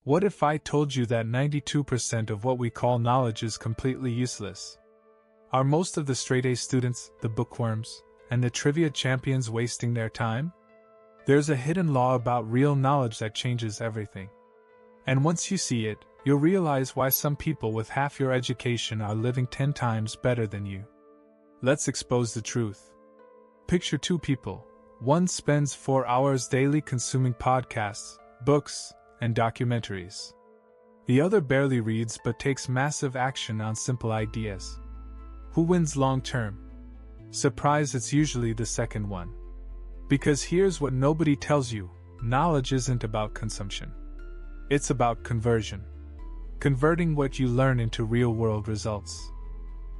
What if I told you that 92% of what we call knowledge is completely useless? Are most of the straight-A students, the bookworms, and the trivia champions wasting their time? There's a hidden law about real knowledge that changes everything. And once you see it, you'll realize why some people with half your education are living 10 times better than you. Let's expose the truth. Picture two people. One spends 4 hours daily consuming podcasts, books, and documentaries. The other barely reads but takes massive action on simple ideas. Who wins long term? Surprise, it's usually the second one. Because here's what nobody tells you: knowledge isn't about consumption. It's about conversion. Converting what you learn into real-world results.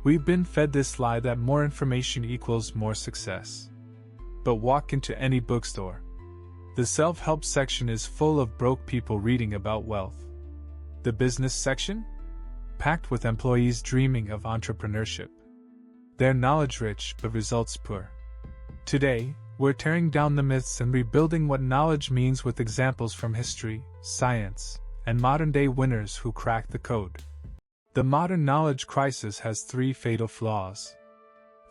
We've been fed this lie that more information equals more success. But walk into any bookstore. The self-help section is full of broke people reading about wealth. The business section? Packed with employees dreaming of entrepreneurship. They're knowledge-rich but results poor. Today, we're tearing down the myths and rebuilding what knowledge means with examples from history, science, and modern-day winners who cracked the code. The modern knowledge crisis has 3 fatal flaws.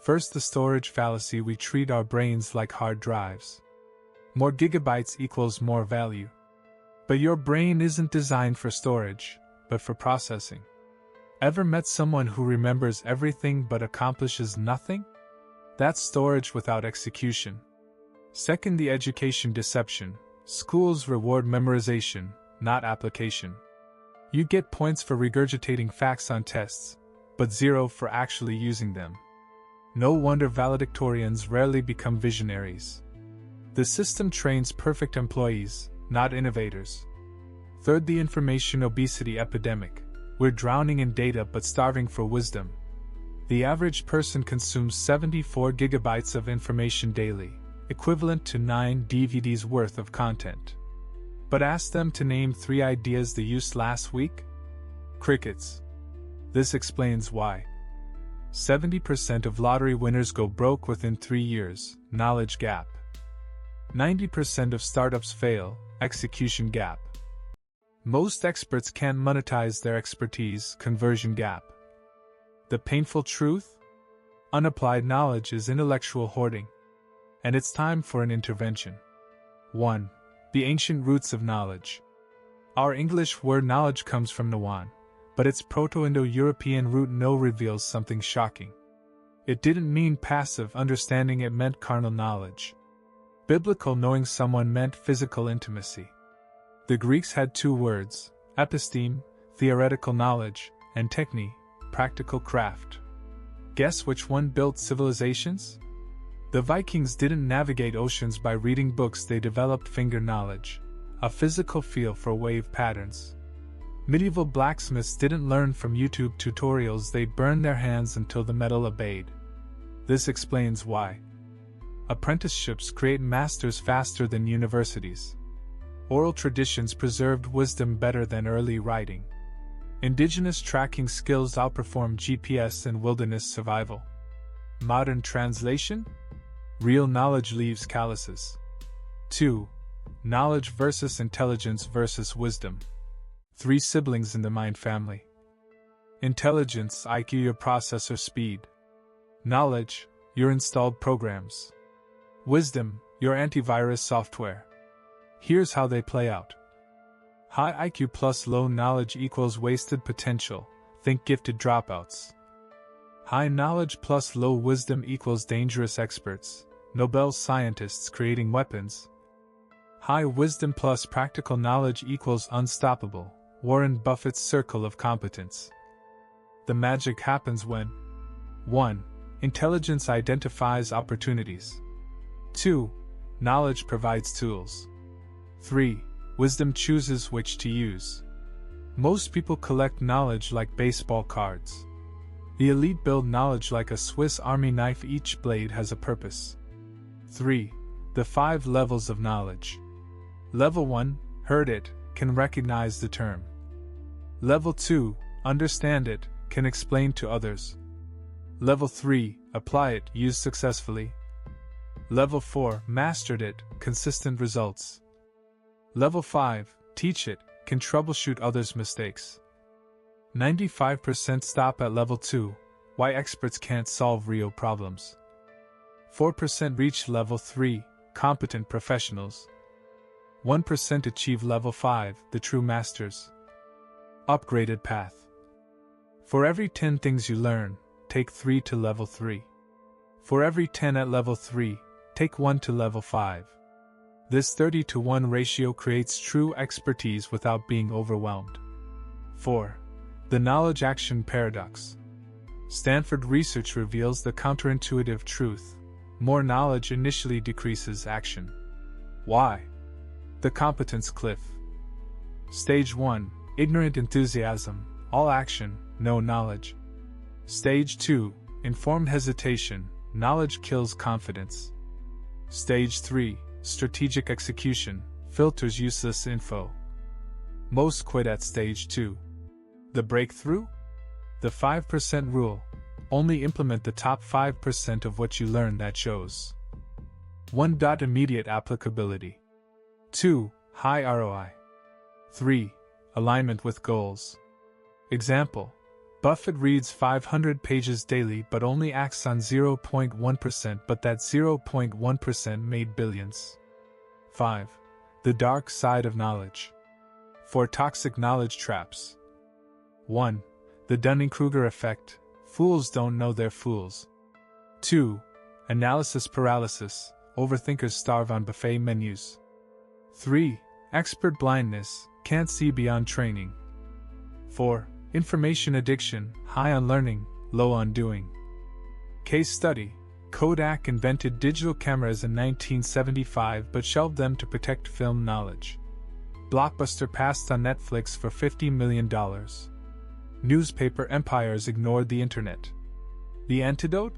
First, the storage fallacy: we treat our brains like hard drives. More gigabytes equals more value. But your brain isn't designed for storage, but for processing. Ever met someone who remembers everything but accomplishes nothing? That's storage without execution. Second, the education deception. Schools reward memorization, not application. You get points for regurgitating facts on tests, but 0 for actually using them. No wonder valedictorians rarely become visionaries. The system trains perfect employees, not innovators. Third, the information obesity epidemic. We're drowning in data but starving for wisdom. The average person consumes 74 gigabytes of information daily, equivalent to 9 DVDs worth of content. But ask them to name 3 ideas they used last week? Crickets. This explains why 70% of lottery winners go broke within 3 years, knowledge gap. 90% of startups fail, execution gap. Most experts can't monetize their expertise, conversion gap. The painful truth? Unapplied knowledge is intellectual hoarding. And it's time for an intervention. 1. The ancient roots of knowledge. Our English word knowledge comes from Nawan, but its Proto-Indo-European root no reveals something shocking. It didn't mean passive understanding, it meant carnal knowledge. Biblical knowing someone meant physical intimacy. The Greeks had 2 words, episteme, theoretical knowledge, and techne, practical craft. Guess which one built civilizations? The Vikings didn't navigate oceans by reading books, they developed finger knowledge, a physical feel for wave patterns. Medieval blacksmiths didn't learn from YouTube tutorials, they burned their hands until the metal obeyed. This explains why apprenticeships create masters faster than universities. Oral traditions preserved wisdom better than early writing. Indigenous tracking skills outperform GPS in wilderness survival. Modern translation? Real knowledge leaves calluses. 2. Knowledge versus intelligence versus wisdom. 3 siblings in the mind family. Intelligence, IQ, your processor speed. Knowledge, your installed programs. Wisdom, your antivirus software. Here's how they play out. High IQ plus low knowledge equals wasted potential, think gifted dropouts. High knowledge plus low wisdom equals dangerous experts, Nobel scientists creating weapons. High wisdom plus practical knowledge equals unstoppable, Warren Buffett's circle of competence. The magic happens when 1. Intelligence identifies opportunities. 2. Knowledge provides tools. 3. Wisdom chooses which to use. Most people collect knowledge like baseball cards. The elite build knowledge like a Swiss Army knife, each blade has a purpose. 3. The 5 levels of knowledge. Level 1, heard it, can recognize the term. Level 2, understand it, can explain to others. Level 3, apply it, use successfully. Level 4, mastered it, consistent results. Level 5, teach it, can troubleshoot others' mistakes. 95% stop at level 2, why experts can't solve real problems. 4% reach level 3, competent professionals. 1% achieve level 5, the true masters. Upgraded path. For every 10 things you learn, take 3 to level 3. For every 10 at level 3, take 1 to level 5. This 30-to-1 ratio creates true expertise without being overwhelmed. 4. The knowledge action paradox. Stanford research reveals the counterintuitive truth: more knowledge initially decreases action. Why? The competence cliff. Stage 1, ignorant enthusiasm, all action, no knowledge. Stage 2, informed hesitation, knowledge kills confidence. Stage 3, strategic execution, filters useless info. Most quit at stage 2. The breakthrough? The 5% rule. Only implement the top 5% of what you learn that shows. 1. Immediate applicability. 2. High ROI. 3. Alignment with goals. Example: Buffett reads 500 pages daily but only acts on 0.1%, but that 0.1% made billions. 5. The dark side of knowledge. 4 toxic knowledge traps. 1. The Dunning-Kruger effect. Fools don't know they're fools. 2. Analysis paralysis. Overthinkers starve on buffet menus. 3. Expert blindness. Can't see beyond training. 4. Information addiction. High on learning, low on doing. Case study: Kodak invented digital cameras in 1975 but shelved them to protect film knowledge. Blockbuster passed on Netflix for $50 million. Newspaper empires ignored the internet. The antidote?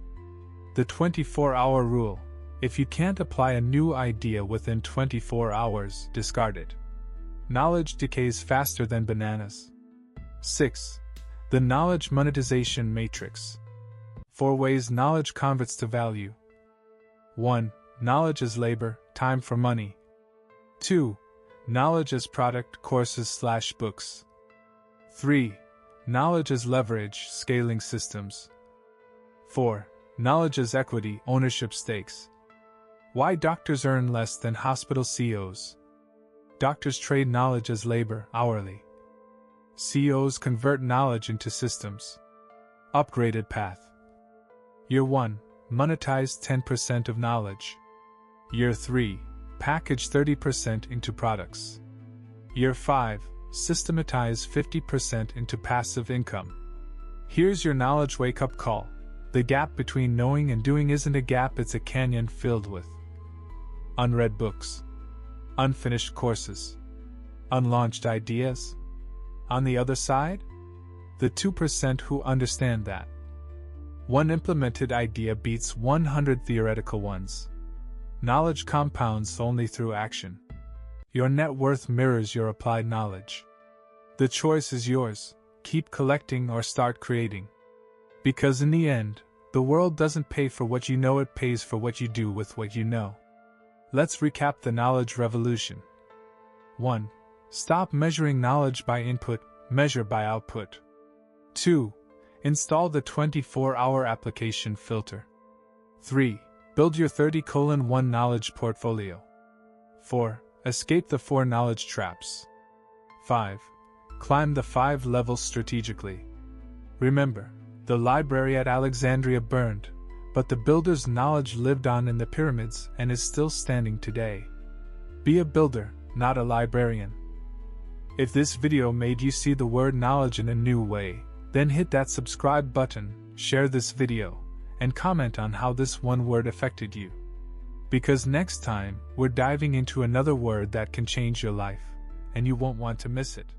The 24-hour rule. If you can't apply a new idea within 24 hours, discard it. Knowledge decays faster than bananas. 6. The knowledge monetization matrix. 4 ways knowledge converts to value. 1. Knowledge as labor, time for money. 2. Knowledge as product, courses/books. 3. Knowledge as leverage, scaling systems. 4. Knowledge as equity, ownership stakes. Why doctors earn less than hospital CEOs. Doctors trade knowledge as labor, hourly. CEOs convert knowledge into systems. Upgraded path. Year 1, monetize 10% of knowledge. Year 3, package 30% into products. Year 5, systematize 50% into passive income. Here's your knowledge wake-up call. The gap between knowing and doing isn't a gap, it's a canyon filled with unread books, unfinished courses, unlaunched ideas. On the other side, the 2% who understand that. One implemented idea beats 100 theoretical ones. Knowledge compounds only through action. Your net worth mirrors your applied knowledge. The choice is yours: keep collecting or start creating. Because in the end, the world doesn't pay for what you know, it pays for what you do with what you know. Let's recap the knowledge revolution. 1. Stop measuring knowledge by input, measure by output. 2. Install the 24-hour application filter. 3. Build your 30:1 knowledge portfolio. 4. Escape the 4 knowledge traps. 5. Climb the 5 levels strategically. Remember, the library at Alexandria burned, but the builder's knowledge lived on in the pyramids and is still standing today. Be a builder, not a librarian. If this video made you see the word knowledge in a new way, then hit that subscribe button, share this video, and comment on how this one word affected you. Because next time, we're diving into another word that can change your life, and you won't want to miss it.